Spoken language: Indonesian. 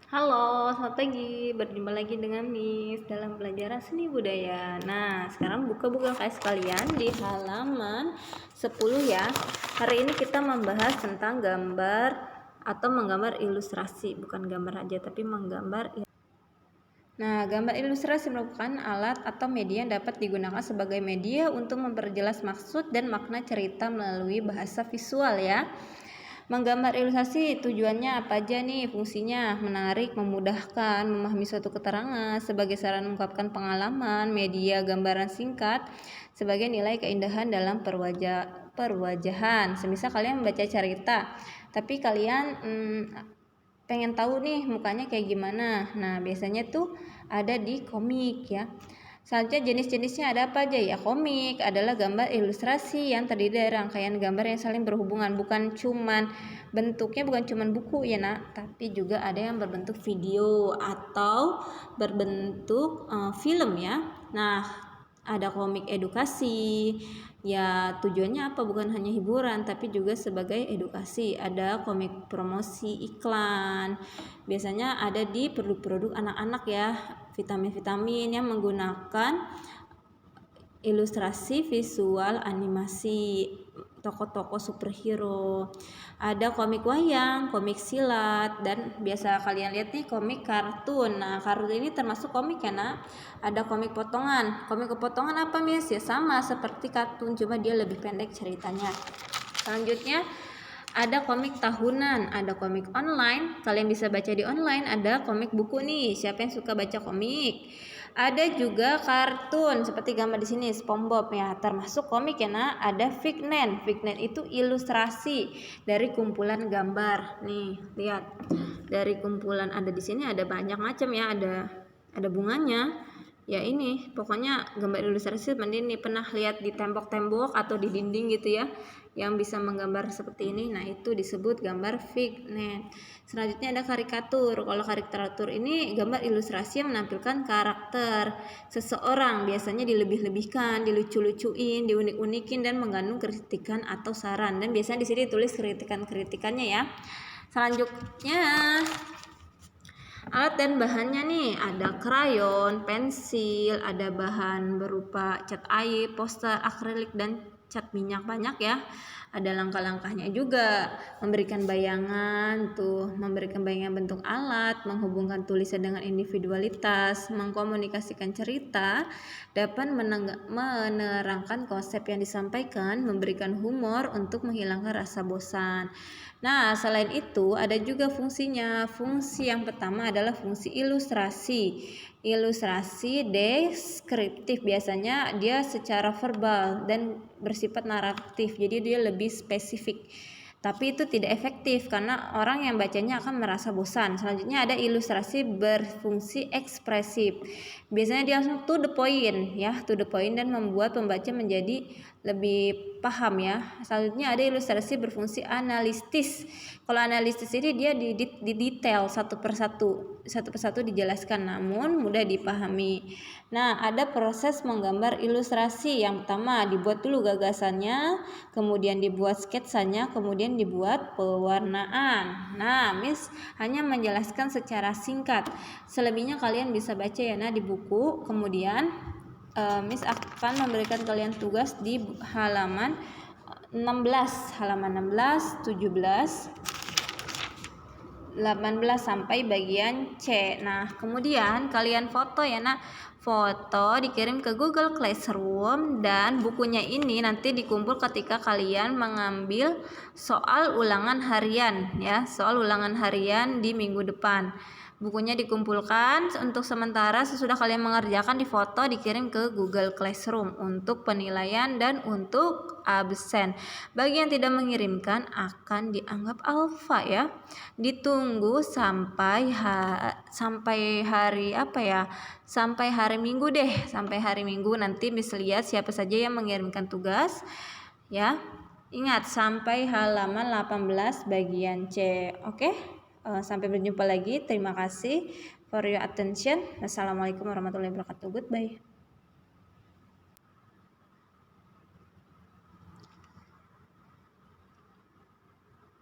Halo, selamat pagi. Berjumpa lagi dengan Miss dalam pelajaran seni budaya. Nah, sekarang buka-buka KS kalian di halaman 10 ya. Hari ini kita membahas tentang gambar atau menggambar ilustrasi. Bukan gambar aja, tapi menggambar. Nah, gambar ilustrasi merupakan alat atau media yang dapat digunakan sebagai media untuk memperjelas maksud dan makna cerita melalui bahasa visual ya. Menggambar ilustrasi tujuannya apa aja nih? Fungsinya menarik, memudahkan, memahami suatu keterangan, sebagai sarana mengungkapkan pengalaman, media gambaran singkat, sebagai nilai keindahan dalam perwajahan. Semisal kalian membaca cerita, tapi kalian pengen tahu nih mukanya kayak gimana. Nah, biasanya tuh ada di komik ya. Selanjutnya jenis-jenisnya ada apa aja ya? Komik adalah gambar ilustrasi yang terdiri dari rangkaian gambar yang saling berhubungan, bukan cuman bentuknya bukan cuman buku ya nak, tapi juga ada yang berbentuk video atau berbentuk film ya. Nah, ada komik edukasi ya, tujuannya apa? Bukan hanya hiburan tapi juga sebagai edukasi. Ada komik promosi iklan, biasanya ada di produk-produk anak-anak ya, vitamin-vitamin yang menggunakan ilustrasi visual animasi, tokoh-tokoh superhero. Ada komik wayang, komik silat, dan biasa kalian lihat nih komik kartun. Nah, kartun ini termasuk komik ya nak. Ada komik potongan. Komik potongan apa Miss? Ya sama seperti kartun, cuma dia lebih pendek ceritanya. Selanjutnya ada komik tahunan, ada komik online, kalian bisa baca di online. Ada komik buku nih, siapa yang suka baca komik. Ada juga kartun seperti gambar di sini SpongeBob ya, termasuk komik ya nak. Ada figment, figment itu ilustrasi dari kumpulan gambar. Nih lihat, dari kumpulan ada di sini ada banyak macam ya, ada bunganya. Ya ini pokoknya gambar ilustrasi seperti ini. Pernah lihat di tembok-tembok atau di dinding gitu ya, yang bisa menggambar seperti ini. Nah, itu disebut gambar figment. Selanjutnya ada karikatur. Kalau karikatur ini gambar ilustrasi yang menampilkan karakter seseorang, biasanya dilebih-lebihkan, dilucu-lucuin, diunik-unikin, dan mengandung kritikan atau saran. Dan biasanya di sini tulis kritikan-kritikannya ya. Selanjutnya alat dan bahannya nih, ada krayon, pensil, ada bahan berupa cat air, poster, akrilik, dan cat minyak banyak ya. Ada langkah-langkahnya juga, memberikan bayangan memberikan bayangan bentuk alat, menghubungkan tulisan dengan individualitas, mengkomunikasikan cerita, dapat menerangkan konsep yang disampaikan, memberikan humor untuk menghilangkan rasa bosan. Nah, selain itu ada juga fungsinya. Fungsi yang pertama adalah fungsi ilustrasi. Ilustrasi deskriptif, biasanya dia secara verbal dan bersifat naratif, jadi dia lebih spesifik. Tapi itu tidak efektif karena orang yang bacanya akan merasa bosan. Selanjutnya ada ilustrasi berfungsi ekspresif. Biasanya dia langsung to the point ya, to the point, dan membuat pembaca menjadi lebih paham ya. Selanjutnya ada ilustrasi berfungsi analitis. Kalau analitis ini dia di detail satu persatu dijelaskan namun mudah dipahami. Nah, ada proses menggambar ilustrasi. Yang pertama dibuat dulu gagasannya, kemudian dibuat sketsanya, kemudian dibuat pewarnaan. Nah, Miss hanya menjelaskan secara singkat. Selebihnya kalian bisa baca ya nah di buku. Kemudian Miss akan memberikan kalian tugas di halaman 16, 17, 18 sampai bagian C. Nah, kemudian kalian foto ya nak. Foto dikirim ke Google Classroom, dan bukunya ini nanti dikumpul ketika kalian mengambil soal ulangan harian ya, soal ulangan harian di minggu depan. Bukunya dikumpulkan untuk sementara, sesudah kalian mengerjakan difoto, dikirim ke Google Classroom untuk penilaian dan untuk absen. Bagi yang tidak mengirimkan akan dianggap alfa ya. Ditunggu sampai hari apa ya? Sampai hari Minggu deh. Sampai hari Minggu nanti bisa lihat siapa saja yang mengirimkan tugas ya. Ingat sampai halaman 18 bagian C. Oke? Sampai berjumpa lagi. Terima kasih for your attention. Wassalamualaikum warahmatullahi wabarakatuh. Goodbye.